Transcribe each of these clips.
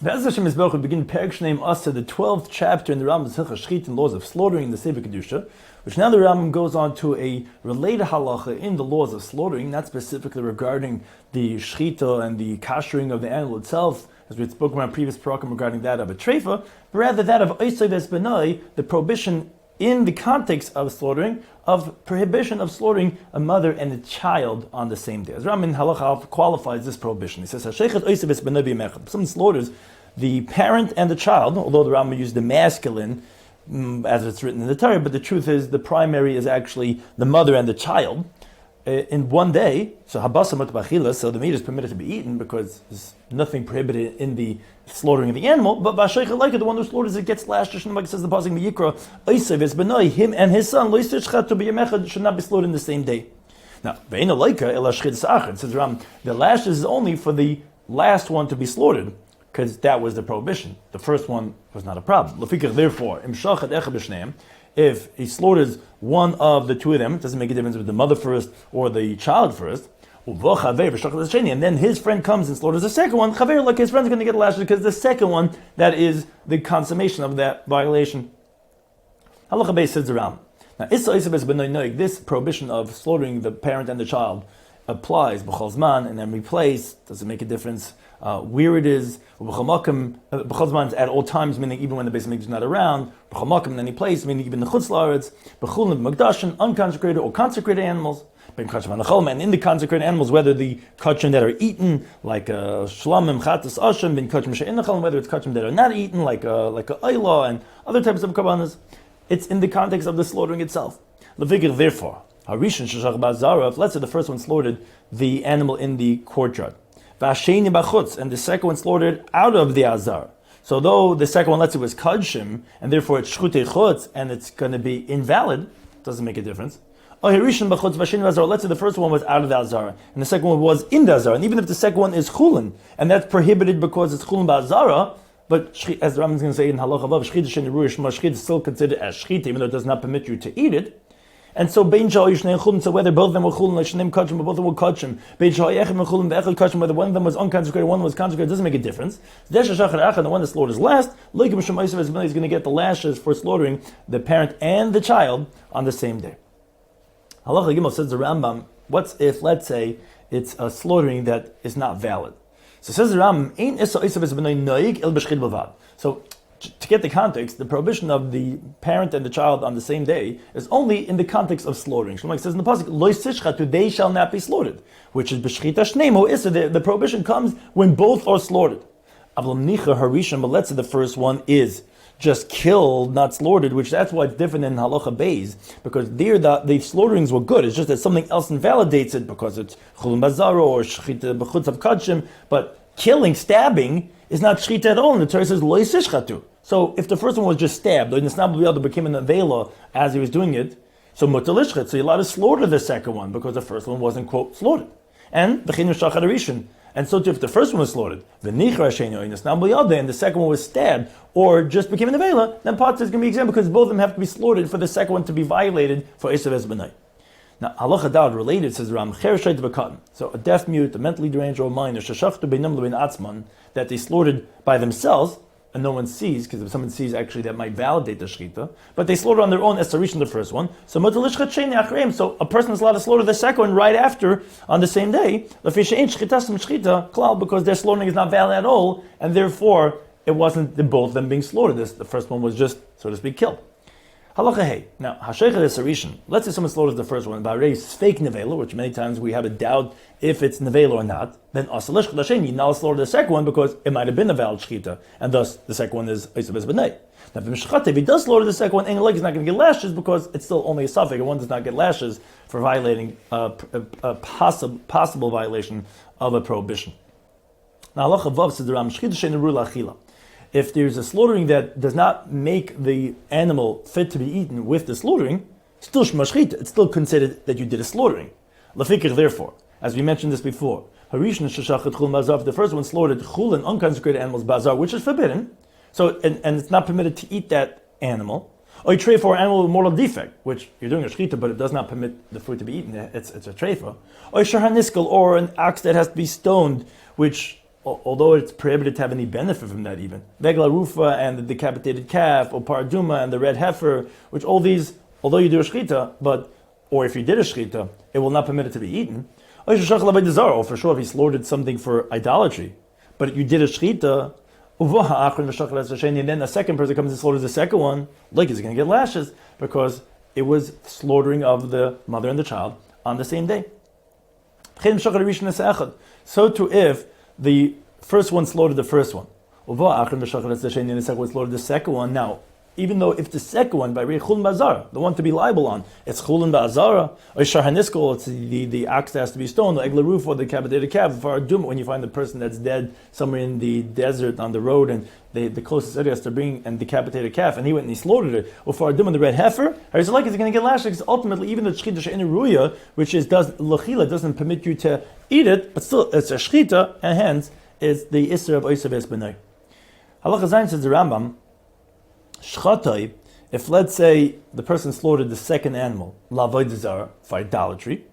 Be'ez Hashem Yisbarach, we begin Perek Shneim Asa, the 12th chapter in the Rambam's Hilchos Shechitah and laws of slaughtering in the Sefer Kedusha, which now the Rambam goes on to a related halacha in the laws of slaughtering, not specifically regarding the Shechitah and the kashering of the animal itself, as we had spoken about previous parakim regarding that of a treifa, but rather that of Oisei Vesbenai, the prohibition in the context of slaughtering, of prohibition of slaughtering a mother and a child on the same day. As Rambam in Halacha qualifies this prohibition. He says, if someone slaughters the parent and the child, although the Rambam used the masculine, as it's written in the Torah, but the truth is the primary is actually the mother and the child, in one day, so the meat is permitted to be eaten because there's nothing prohibited in the slaughtering of the animal, but the one who slaughters it gets lashed, like it says the pasuk in Yikra, him and his son should not be slaughtered in the same day. Now, it says Ram, the lash is only for the last one to be slaughtered, because that was the prohibition. The first one was not a problem. Therefore, if he slaughters one of the two of them, it doesn't make a difference with the mother first or the child first, and then his friend comes and slaughters the second one, like his friend's going to get lashed because the second one, that is the consummation of that violation. Halacha Beis says around. Now, this prohibition of slaughtering the parent and the child applies b'chol zman and every place. Doesn't make a difference where it is. B'chol zman is at all times, meaning even when the Beis Hamikdash is not around. B'chol makom in any place, meaning even the chutz la'aretz. B'chul v'magdashin, unconsecrated or consecrated animals. And in the consecrated animals, whether the kachim that are eaten, like shlamim, chatas, ashim, bin kachim she'in nachal, whether it's kachim that are not eaten, like a ayla and other types of kabbanas, it's in the context of the slaughtering itself. Therefore, Harishan sheshach ba'azara, if let's say the first one slaughtered the animal in the courtyard, v'asheni b'chutz, and the second one slaughtered out of the azar. So though the second one, let's say, was kadshim, and therefore it's shchutei chutz, and it's going to be invalid, doesn't make a difference. Let's say the first one was out of the azara, and the second one was in the azara. And even if the second one is chulin, and that's prohibited because it's chulin ba'azara, but as the Rambam is going to say in Halacha Vav, Shechitah is still considered as Shechitah, even though it does not permit you to eat it. And so so whether both of them were chulin, like shneim kachim, but both of them were kachim, whether one of them was unconsecrated, one was consecrated, doesn't make a difference. The one that slaughters last, is going to get the lashes for slaughtering the parent and the child on the same day. Halacha Gimel says the Rambam, what's if, let's say, it's a slaughtering that is not valid? So says the Rambam, so to get the context, the prohibition of the parent and the child on the same day is only in the context of slaughtering. Shlomo says in the pasuk, they shall not be slaughtered, which is b'shchita shneimu issa. The prohibition comes when both are slaughtered. But let's say the first one is just killed, not slaughtered, which that's why it's different than halacha beis, because there the slaughterings were good. It's just that something else invalidates it because it's chulun bazara or shechita b'chutz of kachim. But killing, stabbing, is not shechita at all. And the Torah says lo yisishchatu. So if the first one was just stabbed, or Nisnab became an avela as he was doing it, so mutalishchet, so you're allowed to slaughter the second one because the first one wasn't, quote, slaughtered. And v'chinu shachar rishon. And so too, if the first one was slaughtered, and the second one was stabbed, or just became an avela, then part is going to be exempt because both of them have to be slaughtered for the second one to be violated for Esav Esbenai. Now, halacha da'ad related, says Ram, so a deaf mute, a mentally deranged, or a minor, that they slaughtered by themselves, and no one sees, because if someone sees, actually that might validate the shechita, but they slaughter on their own as in the first one. So a person is allowed to slaughter the second one right after on the same day, because their slaughtering is not valid at all, and therefore it wasn't the both of them being slaughtered. The first one was just, so to speak, killed. Halacha hey. Now, hasheicha esarishin. Let's say someone slaughters the first one by race fake nevela, which many times we have a doubt if it's nevela or not. Then asalish chadashen, you now slaughter the second one because it might have been a valid shechita, and thus the second one is Esav Esbenai. Now, if he does slaughter the second one, he's not going to get lashes because it's still only a suffix, and one does not get lashes for violating a possible violation of a prohibition. Now, halacha vav says the Ram shechita she'eina ruah la'achila. If there's a slaughtering that does not make the animal fit to be eaten with the slaughtering, still shema shechita. It's still considered that you did a slaughtering. Lafikir, therefore, as we mentioned this before, Harishon sheshachet chulin bazar, the first one slaughtered chulin, unconsecrated animals bazar, which is forbidden. So, and it's not permitted to eat that animal. Or you trade for an animal with mortal defect, which you're doing a shechita, but it does not permit the food to be eaten. It's a treifa. Or shahar niskel, or an ox that has to be stoned, which although it's prohibited to have any benefit from that even. Vegla rufa and the decapitated calf, or paraduma and the red heifer, which all these, although you do a shechitah, or if you did a shechitah, it will not permit it to be eaten. Or for sure if he slaughtered something for idolatry, but you did a shechitah, and then a second person comes and slaughters the second one, like he's going to get lashes, because it was slaughtering of the mother and the child on the same day. So too if the first one slaughtered the first one, and the second one slaughtered the second one. Now, even though if the second one, by Chulin Ba'azara, the one to be liable on, it's Chulin Ba'azara, or Sharhaniskol, it's the ox that has to be stoned, or Eglaruf, or the decapitated calf, when you find the person that's dead somewhere in the desert on the road, and the closest area has to bring and decapitate a calf, and he went and he slaughtered it, or Faradum and the red heifer, he's like, is going to get lashed, because ultimately, even the Shechitah She'enu Ruya, which is L'chila, doesn't permit you to eat it, but still, it's a Shechitah, and hence, it's the Isser of Oisav Es B'nai. Halacha Zayin says the Rambam, Shechitah, if let's say the person slaughtered the second animal, l'avodah zara, for idolatry,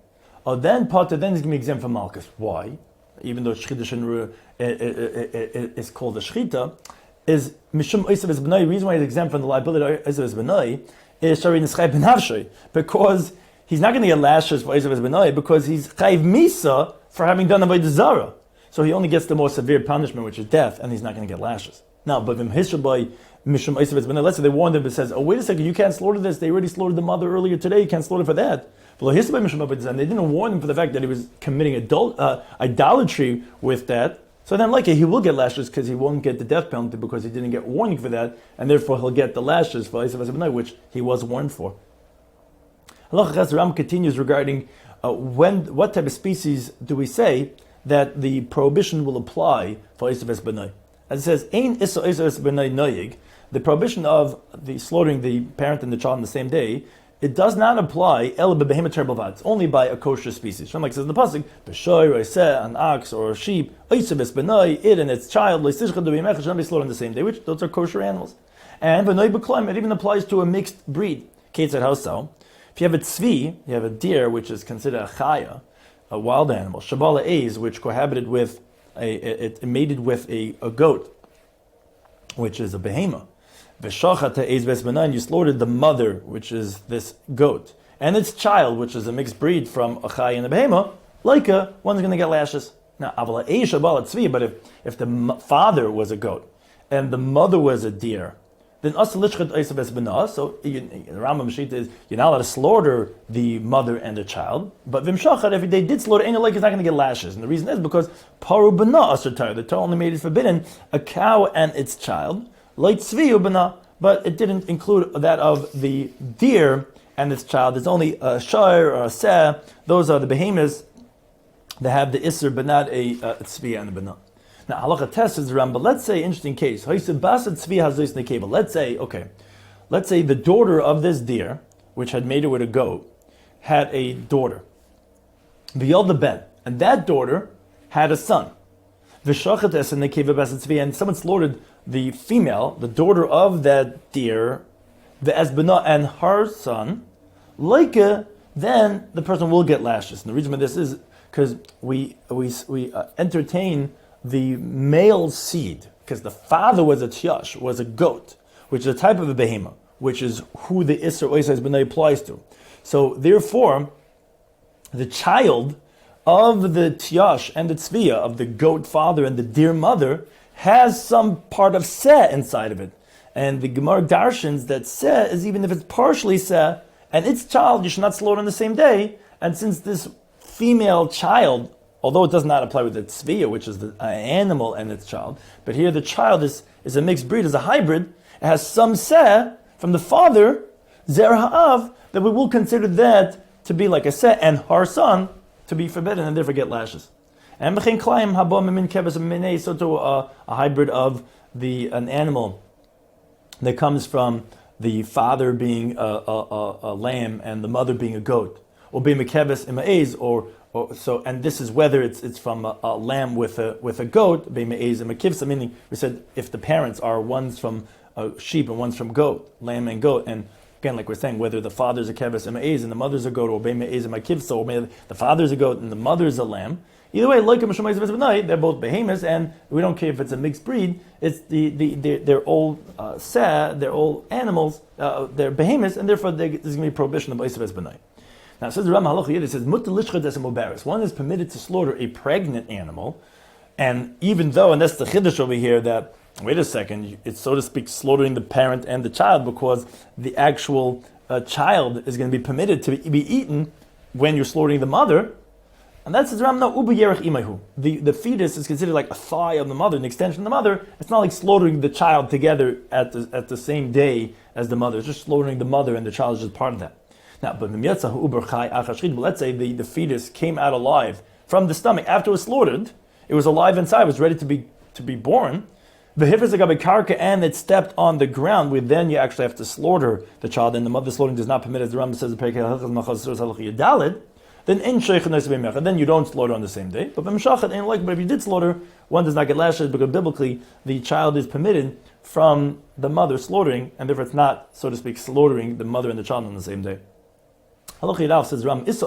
then he's going to be exempt from malchus. Why? Even though Shechitah is called a Shechitah, is mishum oisav es b'nai. The reason why he's exempt from the liability of oisav es b'nai is shari nischay b'navshay, because he's not going to get lashes for oisav es b'nai because he's chayv misa for having done avodah zara. So he only gets the more severe punishment, which is death, and he's not going to get lashes. Now, but let's say they warned him, but says, oh, wait a second, you can't slaughter this. They already slaughtered the mother earlier today. You can't slaughter for that. But they didn't warn him for the fact that he was committing idolatry with that. So then, he will get lashes because he won't get the death penalty because he didn't get warning for that, and therefore he'll get the lashes for which he was warned for. Halacha Ram continues regarding what type of species do we say that the prohibition will apply for Esav Es B'nai. As it says, Ein Esav Es B'nai Noyig, the prohibition of the slaughtering the parent and the child on the same day, it does not apply El B'Behemoth Terbalvat. It's only by a kosher species. Like it says in the pasuk, B'shoy or Iseh, an ox or a sheep, Esav Es B'nai, it and its child, Leisishcha D'Bimech, shouldn't be slaughtered on the same day, which those are kosher animals. And B'nai B'Kloim, it even applies to a mixed breed. Ketzad, how so? If you have a tzvi, you have a deer, which is considered a chaya, a wild animal, Shabala A's, which cohabited with it mated with a goat, which is a behemoth. V'shachata A's Vesbanan, you slaughtered the mother, which is this goat, and its child, which is a mixed breed from a chay and a behemoth, one's going to get lashes. Now, Avala A Shabala Tzvi, but if the father was a goat and the mother was a deer, then so the Rambam Shechitah is you're not allowed to slaughter the mother and the child. But v'mshachar, if they did slaughter, ain't like it's not going to get lashes, and the reason is because paru b'na asur Torah. The Torah only made it forbidden a cow and its child, like tzvi b'na, but it didn't include that of the deer and its child. It's only a shire or a seh. Those are the behemoths that have the isser, but not a tzvi and a b'na. Now, halacha test is around, but let's say, interesting case. Let's say, let's say the daughter of this deer, which had mated with a goat, had a daughter. The ben, and that daughter had a son. And someone slaughtered the female, the daughter of that deer, the esbana and her son, then the person will get lashes. And the reason for this is because we entertain the male seed, because the father was a tiyash, was a goat, which is a type of a behemoth, which is who the Isser Oisais B'nai applies to. So therefore, the child of the tiyash and the tzviya, of the goat father and the deer mother, has some part of seh inside of it. And the Gemara darshans that seh is even if it's partially seh, and its child you should not slaughter on the same day, and since this female child, although it does not apply with the tzviya, which is the animal and its child, but here the child is a mixed breed, is a hybrid, it has some seh from the father, zer ha'av, that we will consider that to be like a seh, and her son to be forbidden, and therefore get lashes. And so to a hybrid of an animal that comes from the father being a lamb and the mother being a goat, or being mekeves ima'ez, so, and this is whether it's from a lamb with a goat, be'me'ez and mekivsa, meaning we said if the parents are one's from a sheep and one's from goat, lamb and goat, and again, like we're saying, whether the father's a keves and me'ez and the mother's a goat, or be'me'ez and mekivsa, or maybe the father's a goat and the mother's a lamb, Either way, they're both behemoths, and we don't care if it's a mixed breed. It's they're all they're all animals, they're behemoths, and therefore there's going to be prohibition of Eisav Benai. Now, it says the Rambam Halacha says one is permitted to slaughter a pregnant animal, and even though, and that's the chiddush over here, that wait a second, it's so to speak slaughtering the parent and the child, because the actual child is going to be permitted to be eaten when you're slaughtering the mother. And that's the Rambam, ubu yerech imahu. The fetus is considered like a thigh of the mother, an extension of the mother. It's not like slaughtering the child together at the same day as the mother. It's just slaughtering the mother, and the child is just part of that. Now, but let's say the fetus came out alive from the stomach after it was slaughtered. It was alive inside, it was ready to be born. The hifas karka, and it stepped on the ground, where then you actually have to slaughter the child, and the mother slaughtering does not permit, as the Rambam says, then you don't slaughter on the same day. But if you did slaughter, one does not get lashes, because biblically the child is permitted from the mother slaughtering, and therefore it's not, so to speak, slaughtering the mother and the child on the same day. Says Ram, as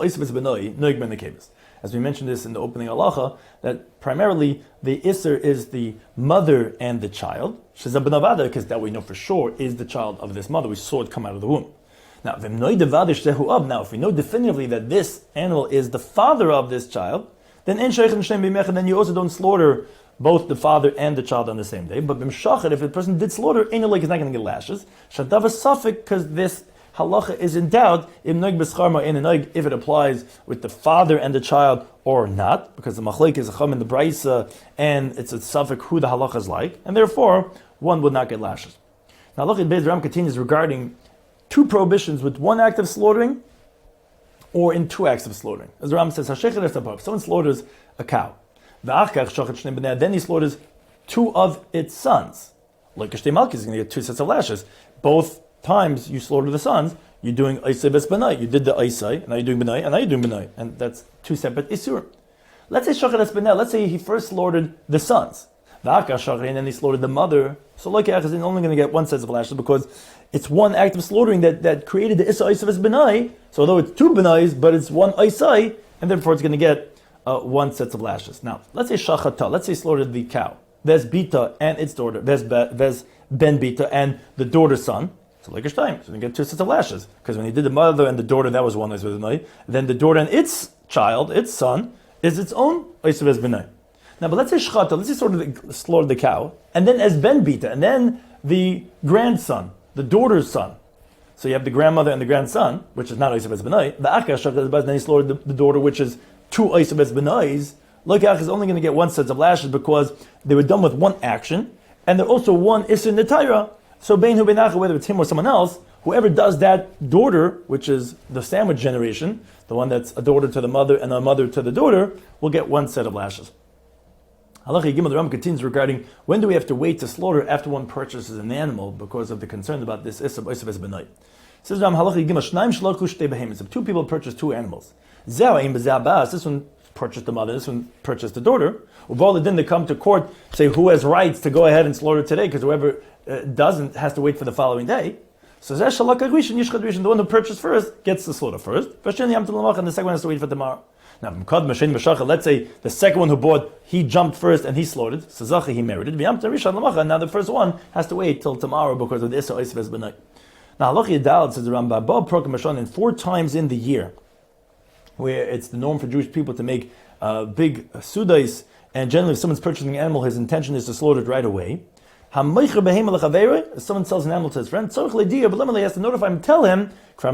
we mentioned this in the opening halacha, that primarily the isser is the mother and the child, because that we know for sure is the child of this mother. We saw it come out of the womb. Now, if we know definitively that this animal is the father of this child, then you also don't slaughter both the father and the child on the same day. But if a person did slaughter, he's not going to get lashes. Because this halacha is in doubt if it applies with the father and the child or not, because the machlek is a chum in the brisa, and it's a suffix who the halacha is like, and therefore one would not get lashes. Now, look at Beis Ram continues regarding two prohibitions with one act of slaughtering or in two acts of slaughtering. As the Rambam says, if someone slaughters a cow, then he slaughters two of its sons. Like a malki is going to get two sets of lashes. Both times you slaughter the sons, you're doing Isai Bes Benai. You did the Isai, now you're doing Benai, and now you're doing Benai. And that's two separate Isur. Let's say Shechitah Benai, let's say he first slaughtered the sons. And then he slaughtered the mother. So like is only going to get one set of lashes, because it's one act of slaughtering that created the Isai Bes Benai. So although it's two Benais, but it's one Isai, and therefore it's going to get one set of lashes. Now, let's say Shechitah, let's say he slaughtered the cow. There's Bita and its daughter. There's Ben Bita and the daughter's son. So like a time, so you get two sets of lashes. Because when he did the mother and the daughter, that was one Isai Benai. Then the daughter and its child, its son, is its own Isai Benai. Now, but let's say Shechitah, let's say slaughter the cow, and then as Ben Bita, and then the grandson, the daughter's son. So you have the grandmother and the grandson, which is not Isai Benai. The Akash, then he slaughtered the daughter, which is two Isai Benais. Loikach is only going to get one set of lashes because they were done with one action, and they're also one Isser Netayra. So Bein Hu Beinacha, whether it's him or someone else, whoever does that daughter, which is the sandwich generation, the one that's a daughter to the mother and a mother to the daughter, will get one set of lashes. Halacha Gimel, the Rambam continues regarding when do we have to wait to slaughter after one purchases an animal because of the concern about this Isser Bes Benai. Says Rambam Halacha Gimel, Shnaim Shlochu Shtei Behemoths. If two people purchase two animals, this one purchased the mother, this one purchased the daughter. Then they come to court, say who has rights to go ahead and slaughter today, because whoever doesn't has to wait for the following day. So the one who purchased first gets the slaughter first, and the second one has to wait for tomorrow. Now, let's say the second one who bought, he jumped first and he slaughtered, so he merited. Now the first one has to wait till tomorrow because of the Isser Bes Benai. Now, says the Rambam, in 4 times in the year, where it's the norm for Jewish people to make big sudais, and generally if someone's purchasing an animal, his intention is to slaughter it right away. If someone sells an animal to his friend, he has to notify him, tell him, I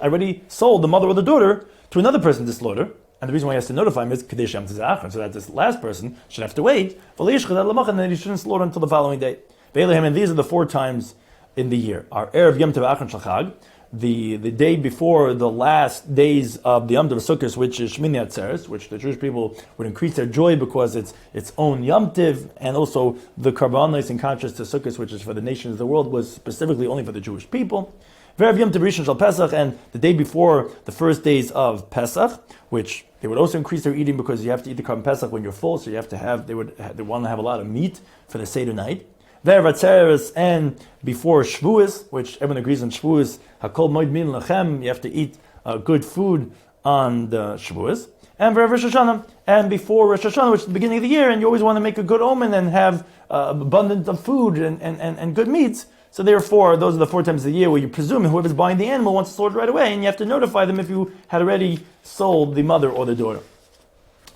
already sold the mother or the daughter to another person to slaughter. And the reason why he has to notify him is so that this last person should have to wait, and then he shouldn't slaughter until the following day. And these are the 4 times in the year. Our Erev Yom Tov Achan Shachag, the day before the last days of the Yom Tov Sukkos, which is Shmini Atzeres, which the Jewish people would increase their joy because it's its own Yom Tov, and also the Karbanos, in contrast to Sukkos, which is for the nations of the world, was specifically only for the Jewish people. Ve'erev Yom Tov Rishon Shel Pesach, and the day before the first days of Pesach, which they would also increase their eating because you have to eat the Karban Pesach when you're full, so you have to have, they want to have a lot of meat for the Seder night. Ve'erev Atzeres, and before Shavuos, which everyone agrees on Shavuos, Hakol Moed Min Lachem, you have to eat good food on the Shavuos, and for Rosh Hashanah, and before Rosh Hashanah, which is the beginning of the year, and you always want to make a good omen and have abundance of food and good meats. So therefore, those are the 4 times a year where you presume whoever's buying the animal wants to slaughter right away, and you have to notify them if you had already sold the mother or the daughter.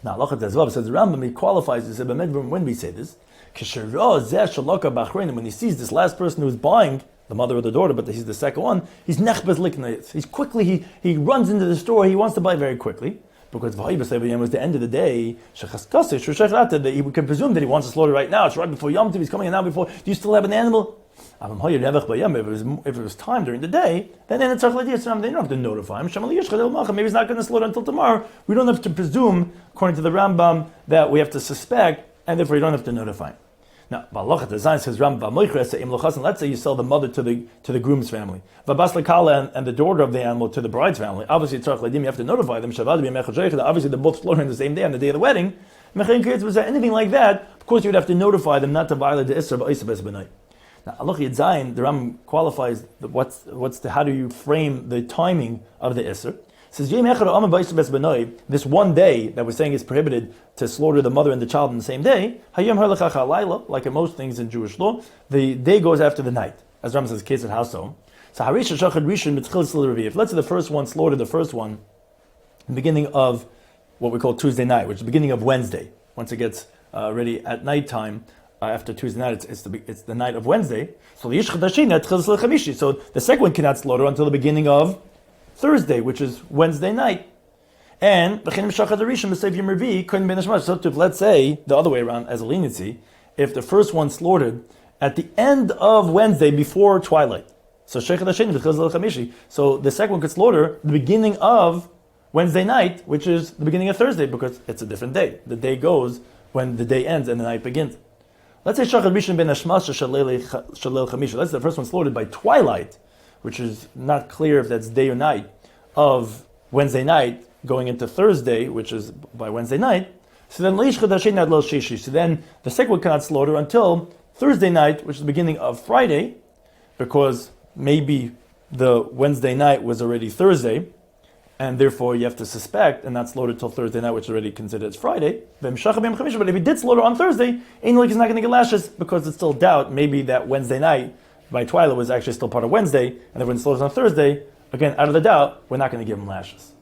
Now, Allah says the Rambam, he qualifies this when we say this. When he sees this last person who's buying the mother or the daughter, but he's the second one, he's nechbez liknayis. He's quickly, he runs into the store, he wants to buy very quickly, because was the end of the day, that he can presume that he wants to slaughter right now. It's right before Yom Tov, he's coming in now before, do you still have an animal? If it was time during the day, then they don't have to notify him. Maybe he's not going to slaughter until tomorrow. We don't have to presume, according to the Rambam, that we have to suspect, and therefore you don't have to notify him. Now, design says Rambam, let's say you sell the mother to the groom's family, and the daughter of the animal to the bride's family. Obviously, you have to notify them. Obviously, they're both slaughtering the same day on the day of the wedding. Was there anything like that? Of course, you would have to notify them not to violate the Isra b'Isra. Now, Allah Yadzayin, the Ram qualifies how do you frame the timing of the Isser. It says, this one day that we're saying is prohibited to slaughter the mother and the child on the same day, like in most things in Jewish law, the day goes after the night. As Ram says, case at house home. So let's say the first one slaughtered the first one in the beginning of what we call Tuesday night, which is the beginning of Wednesday. Once it gets ready at nighttime, after Tuesday night, it's the night of Wednesday. So the second one cannot slaughter until the beginning of Thursday, which is Wednesday night. And so let's say the other way around as a leniency, if the first one slaughtered at the end of Wednesday before twilight, so the second one could slaughter the beginning of Wednesday night, which is the beginning of Thursday, because it's a different day. The day goes when the day ends and the night begins. Let's say Shachar Rishon ben Hashmas Shalel Chamisha. Let's say the first one slaughtered by twilight, which is not clear if that's day or night, of Wednesday night going into Thursday, which is by Wednesday night. So then the second one cannot slaughter until Thursday night, which is the beginning of Friday, because maybe the Wednesday night was already Thursday, and therefore you have to suspect and not slaughter till Thursday night, which is already considered as Friday. But if he did slaughter on Thursday, he's not going to get lashes, because it's still doubt. Maybe that Wednesday night by twilight was actually still part of Wednesday, and then when it slaughters on Thursday, again, out of the doubt, we're not going to give him lashes.